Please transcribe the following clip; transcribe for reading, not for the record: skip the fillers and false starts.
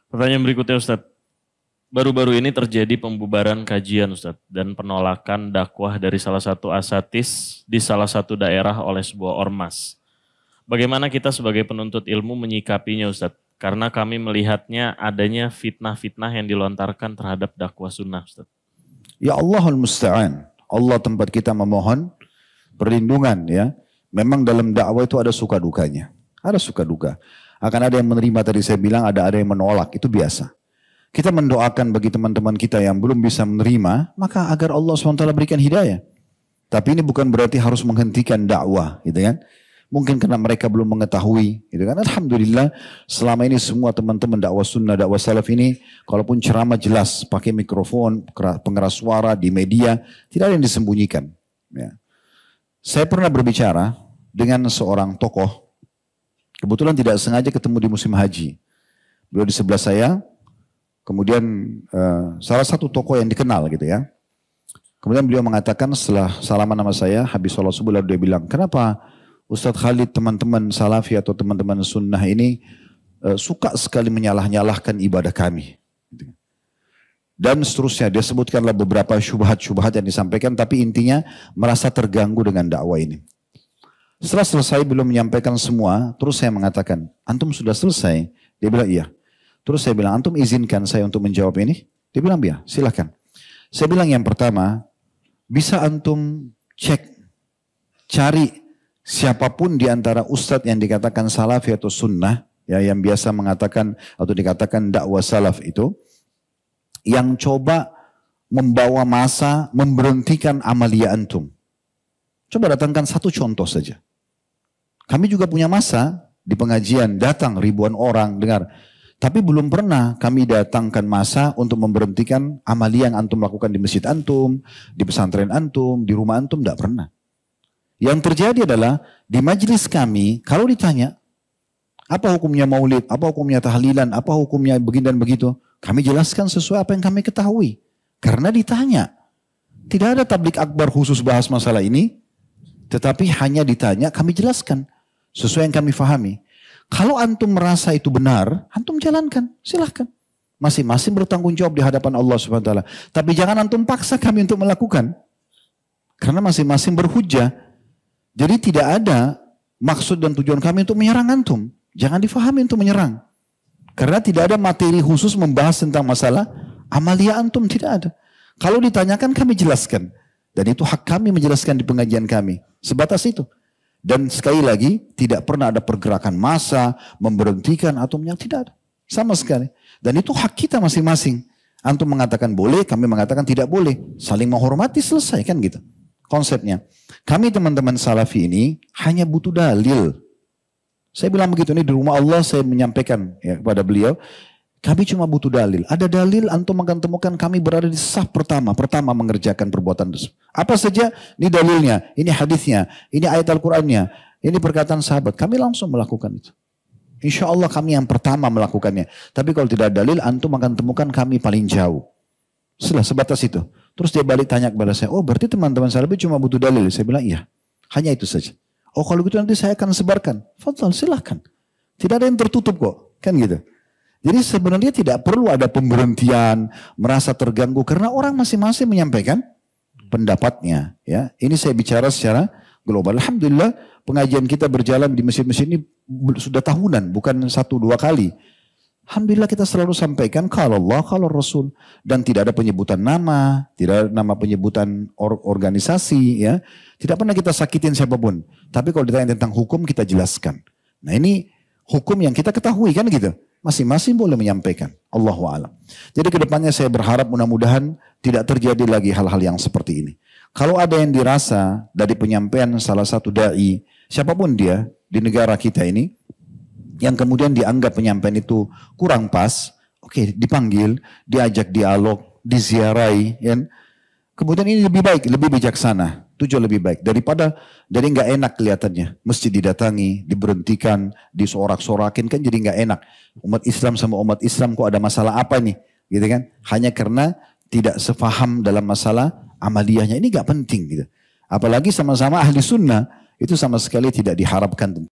Pertanyaan berikutnya Ustadz. Baru-baru ini terjadi pembubaran kajian Ustadz dan penolakan dakwah dari salah satu asatis di salah satu daerah oleh sebuah ormas. Bagaimana kita sebagai penuntut ilmu menyikapinya Ustadz? Karena kami melihatnya adanya fitnah-fitnah yang dilontarkan terhadap dakwah sunnah Ustadz. Ya Allahul Musta'an. Allah tempat kita memohon perlindungan ya. Memang dalam dakwah itu ada suka dukanya. Ada suka duka. Akan ada yang menerima tadi saya bilang, ada yang menolak. Itu biasa. Kita mendoakan bagi teman-teman kita yang belum bisa menerima, maka agar Allah SWT berikan hidayah. Tapi ini bukan berarti harus menghentikan dakwah, gitu kan? Mungkin karena mereka belum mengetahui, gitu kan? Alhamdulillah, selama ini semua teman-teman dakwah sunnah, dakwah salaf ini, kalaupun ceramah jelas, pakai mikrofon, pengeras suara di media, tidak ada yang disembunyikan. Ya. Saya pernah berbicara dengan seorang tokoh, kebetulan tidak sengaja ketemu di musim haji. Beliau di sebelah saya. Kemudian salah satu tokoh yang dikenal gitu ya. Kemudian beliau mengatakan setelah salaman nama saya, habis sholat subuh lalu dia bilang, kenapa Ustadz Khalid teman-teman salafi atau teman-teman sunnah ini suka sekali menyalah-nyalahkan ibadah kami. Dan seterusnya dia sebutkanlah beberapa syubhat-syubhat yang disampaikan, tapi intinya merasa terganggu dengan dakwah ini. Setelah selesai belum menyampaikan semua, terus saya mengatakan, antum sudah selesai? Dia bilang iya. Terus saya bilang, antum izinkan saya untuk menjawab ini? Dia bilang, ya silakan. Saya bilang yang pertama, bisa antum cari siapapun di antara ustadz yang dikatakan salafi atau sunnah, ya, yang biasa mengatakan atau dikatakan dakwah salaf itu, yang coba membawa masa memberhentikan amalia antum. Coba datangkan satu contoh saja. Kami juga punya masa di pengajian, datang ribuan orang dengar. Tapi belum pernah kami datangkan masa untuk memberhentikan amalia yang antum lakukan di masjid antum, di pesantren antum, di rumah antum, tidak pernah. Yang terjadi adalah di majelis kami, kalau ditanya, apa hukumnya maulid, apa hukumnya tahlilan, apa hukumnya begini dan begitu, kami jelaskan sesuai apa yang kami ketahui. Karena ditanya, tidak ada tablik akbar khusus bahas masalah ini, tetapi hanya ditanya, kami jelaskan sesuai yang kami fahami. Kalau antum merasa itu benar, antum jalankan, silahkan. Masing-masing bertanggung jawab di hadapan Allah SWT. Tapi jangan antum paksa kami untuk melakukan. Karena masing-masing berhujjah. Jadi tidak ada maksud dan tujuan kami untuk menyerang antum. Jangan difahami untuk menyerang. Karena tidak ada materi khusus membahas tentang masalah amalia antum, tidak ada. Kalau ditanyakan kami jelaskan. Dan itu hak kami menjelaskan di pengajian kami. Sebatas itu. Dan sekali lagi tidak pernah ada pergerakan massa, memberhentikan atau tidak ada. Sama sekali. Dan itu hak kita masing-masing. Antum mengatakan boleh, kami mengatakan tidak boleh. Saling menghormati, selesai kan gitu. Konsepnya. Kami teman-teman salafi ini hanya butuh dalil. Saya bilang begitu, ini di rumah Allah saya menyampaikan ya, kepada beliau. Kami cuma butuh dalil. Ada dalil, antum akan temukan kami berada di saf pertama mengerjakan perbuatan tersebut. Apa saja, ini dalilnya, ini hadisnya, ini ayat Al-Qur'annya, ini perkataan sahabat. Kami langsung melakukan itu. Insya Allah kami yang pertama melakukannya. Tapi kalau tidak ada dalil, antum akan temukan kami paling jauh. Sebatas itu. Terus dia balik tanya kepada saya, oh berarti teman-teman salafi cuma butuh dalil. Saya bilang iya, hanya itu saja. Oh kalau gitu nanti saya akan sebarkan. Fadhal, silahkan. Tidak ada yang tertutup kok, kan gitu. Jadi sebenarnya tidak perlu ada pemberhentian, merasa terganggu karena orang masing-masing menyampaikan pendapatnya. Ya, ini saya bicara secara global. Alhamdulillah pengajian kita berjalan di masjid-masjid ini sudah tahunan, bukan 1-2 kali. Alhamdulillah kita selalu sampaikan kalau Allah, kalau Rasul, dan tidak ada penyebutan nama, tidak ada nama penyebutan organisasi, ya, tidak pernah kita sakitin siapapun. Tapi kalau ditanya tentang hukum kita jelaskan. Nah ini hukum yang kita ketahui kan gitu. Masing-masing boleh menyampaikan. Allahu a'lam. Jadi kedepannya saya berharap mudah-mudahan tidak terjadi lagi hal-hal yang seperti ini. Kalau ada yang dirasa dari penyampaian salah satu da'i, siapapun dia di negara kita ini, yang kemudian dianggap penyampaian itu kurang pas, oke, dipanggil, diajak dialog, diziarahi, ya. Kemudian ini lebih baik, lebih bijaksana. Tujuan lebih baik daripada dari nggak enak kelihatannya, mesti didatangi, diberhentikan, disorak-sorakin kan jadi nggak enak. Umat Islam sama umat Islam kok ada masalah apa nih, gitu kan? Hanya karena tidak sefaham dalam masalah amaliyahnya, ini nggak penting gitu. Apalagi sama-sama ahli sunnah itu sama sekali tidak diharapkan.